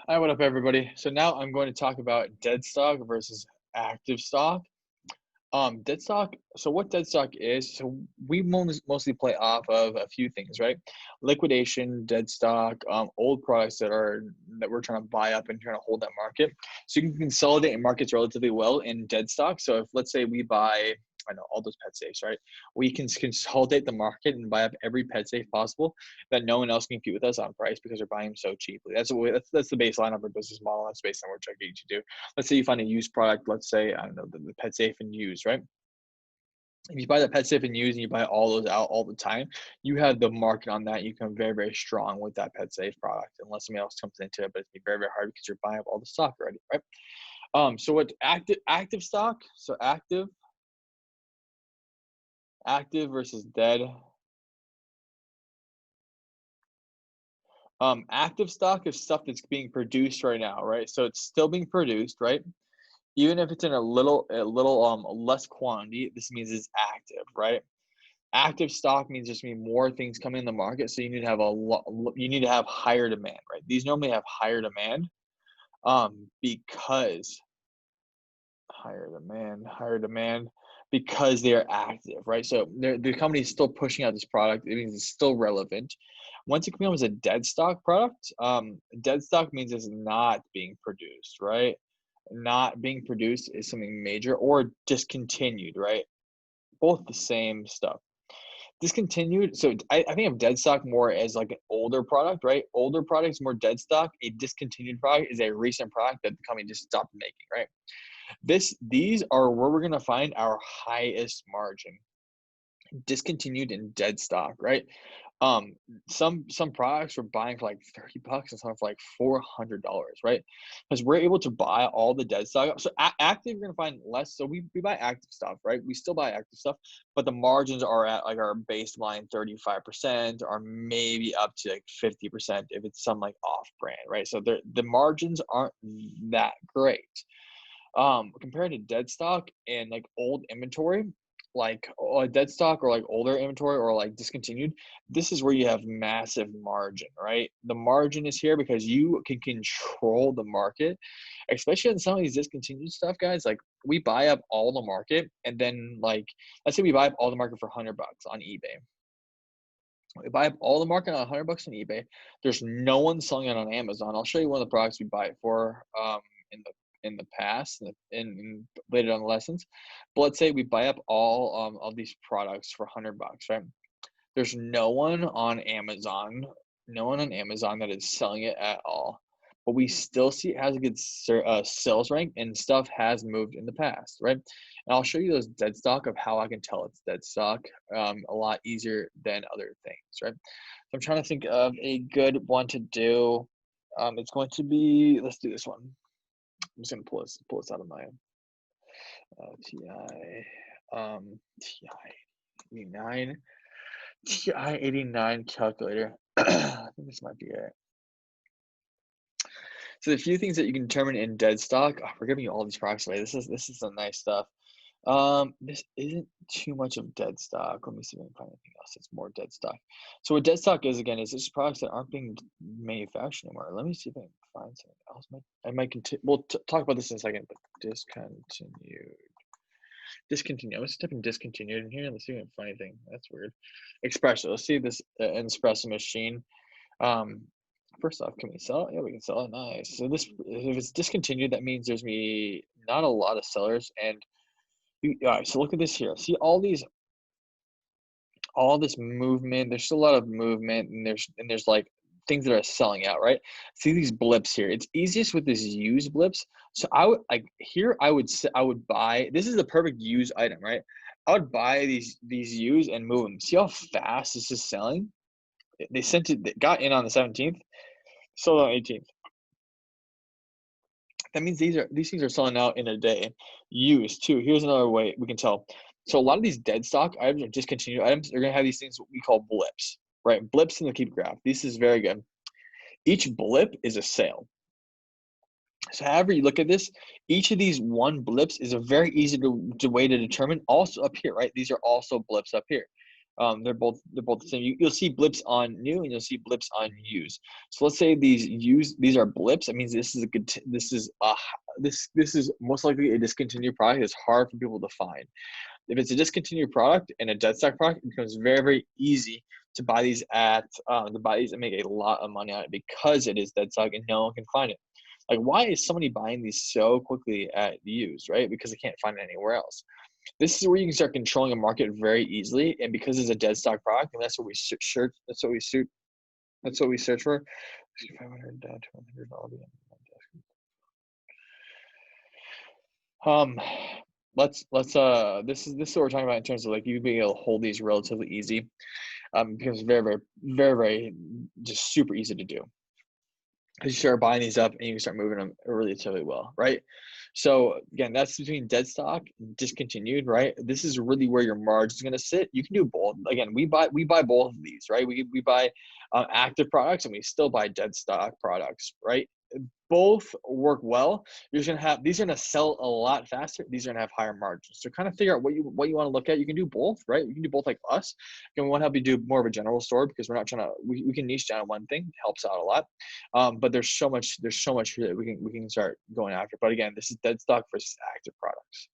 Hi, what up, everybody? So now I'm going to talk about dead stock versus active stock. Dead stock. So what dead stock is? So we mostly play off of a few things, right? Liquidation, dead stock, old products that we're trying to buy up and trying to hold that market. So you can consolidate in markets relatively well in dead stock. So if let's say we buy, I know all those pet safes, right? We can consolidate the market and buy up every pet safe possible that no one else can compete with us on price because they're buying them so cheaply. That's the baseline of our business model. That's based on what we're trying to do. Let's say you find a used product. Let's say, I don't know, the pet safe and used, right? If you buy that pet safe and used and you buy all those out all the time, you have the market on that. You become very, very strong with that pet safe product unless somebody else comes into it, but it's very, very hard because you're buying up all the stock already, right? So what active stock? So active versus dead. Active stock is stuff that's being produced right now, right? So it's still being produced, right? Even if it's in a little less quantity, this means it's active, right? Active stock means there's going to be more things coming in the market, so you need to have you need to have higher demand, right? These normally have higher demand, because higher demand because they are active, right? So the company is still pushing out this product. It means it's still relevant. Once it becomes a dead stock product, dead stock means it's not being produced, right? Not being produced is something major or discontinued, right? Both the same stuff. Discontinued, so I think of dead stock more as like an older product, right? Older products more dead stock. A discontinued product is a recent product that the company just stopped making, right? These are where we're gonna find our highest margin. Discontinued and dead stock, right? Um, some products we're buying for like $30 and some for like $400, right? Because we're able to buy all the dead stock. So active, you're gonna find less. So we buy active stuff, right? We still buy active stuff, but the margins are at like our baseline 35%, or maybe up to like 50% if it's some like off brand, right? So the margins aren't that great. Compared to dead stock and like old inventory, like dead stock or like older inventory or like discontinued, this is where you have massive margin, right? The margin is here because you can control the market, especially in some of these discontinued stuff, guys. Like we buy up all the market, and then like let's say we buy up all the market for $100 on eBay. We buy up all the market on $100 on eBay. There's no one selling it on Amazon. I'll show you one of the products we buy it for in the past and later on the lessons. But let's say we buy up all of these products for $100, right? There's no one on Amazon that is selling it at all. But we still see it has a good sales rank, and stuff has moved in the past, right? And I'll show you those dead stock of how I can tell it's dead stock a lot easier than other things, right? So I'm trying to think of a good one to do. It's going to be, let's do this one. I'm just gonna pull this out of my TI 89 TI 89 calculator. I think this might be it. So the few things that you can determine in dead stock. Oh, we're giving you all these products away. This is some nice stuff. This isn't too much of dead stock. Let me see if I can find anything else that's more dead stock. So what dead stock is, again, is just products that aren't being manufactured anymore. Let me see if I can find something else. I might continue. We'll talk about this in a second, but discontinued. Let's type in discontinued in here. Let's see if I can find anything. That's weird. Espresso. Let's see this espresso machine. Um, First off, can we sell it? Yeah, we can sell it. Nice. So this, if it's discontinued, that means there's me not a lot of sellers. And all right, so look at this here. See all this movement. There's still a lot of movement, and there's like things that are selling out, right? See these blips here. It's easiest with these used blips. So I would like here. I would buy. This is the perfect used item, right? I would buy these used and move them. See how fast this is selling? They sent it. They got in on the 17th, sold on 18th. That means these things are selling out in a day. Used too. Here's another way we can tell. So a lot of these dead stock items or discontinued items are gonna have these things what we call blips, right? Blips in the keep graph. This is very good. Each blip is a sale. So however you look at this, each of these one blips is a very easy way to determine. Also up here, right? These are also blips up here. They're both the same. You'll see blips on new and you'll see blips on used. So let's say these are blips. That means this is a good this is most likely a discontinued product. It's hard for people to find. If it's a discontinued product and a dead stock product, it becomes very, very easy to buy these and make a lot of money on it because it is dead stock and no one can find it. Like, why is somebody buying these so quickly at used, right? Because they can't find it anywhere else. This is where you can start controlling a market very easily, and because it's a dead stock product, and that's what we search. That's what we search for. 500 down to 100 all the this is what we're talking about in terms of like you being able to hold these relatively easy. Because it's very, very, very, very just super easy to do. Because you start buying these up and you can start moving them relatively well, right? So again, that's between dead stock and discontinued, right? This is really where your margin is going to sit. You can do both. Again, we buy both of these, right? We buy active products and we still buy dead stock products, right? Both work well. You're just gonna have these are gonna sell a lot faster. These are gonna have higher margins. So kind of figure out what you want to look at. You can do both, right? You can do both like us. And we want to help you do more of a general store because we're not trying to we can niche down on one thing. It helps out a lot. But there's so much that we can start going after. But again, this is dead stock versus active products.